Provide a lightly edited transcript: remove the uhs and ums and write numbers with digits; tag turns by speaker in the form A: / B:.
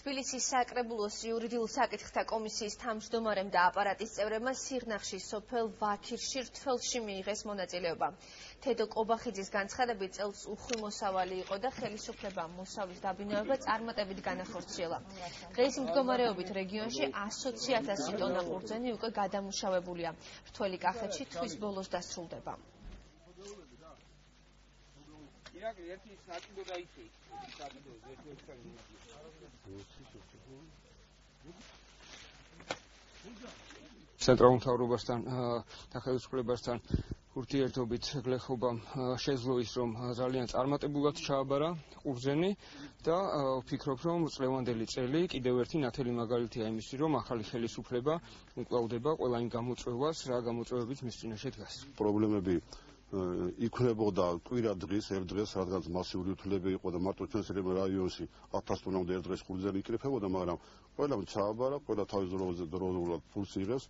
A: თბილისის საკრებულოს იურიდიულ საკითხთა კომისიის თავმჯდომარემ და აპარატის წევრებმა სიღნაღში სოფელ ვაქირში რთველში მიიღეს მონაწილეობა. თედო კობახიძის განცხადებით წელს უხვი მოსავალი იყო და ხელისუფლებამ მოსავის დაბინავება წარმატებით განახორციელა. დღეს მდგომარეობით რეგიონში 120,000 ტონა ყურძენი უკვე გადამუშავებულია. რთველი კახეთში თვის ბოლოს დასრულდება.
B: ცენტრალურ მთავრობასთან და ხელისუფლებასთან ურთიერთობით გლეხობამ შეძლო ის, რომ ძალიან წარმატებულად ჩააბარა ყურძენი და ვფიქრობ, რომ წლევანდელი წელი კიდევ ერთი ნათელი მაგალითია იმისი, რომ ახალი ხელისუფლება უკლავდება ყველა იმ გამოწვევას, რა გამოწვევებით მის წინაშე დგას.
C: პრობლემები იქმნებოდა კვირა დღის, ერთ დღეს, რადგან მასიური უთვლები იყო და მარტო ჩვენს რაიონში 1000 ტონამდე ერთ დღეს ყურძენი იკრიფებოდა, მაგრამ ყველამ ჩააბარა, ყველა თავის დროზე ფულს იღებს.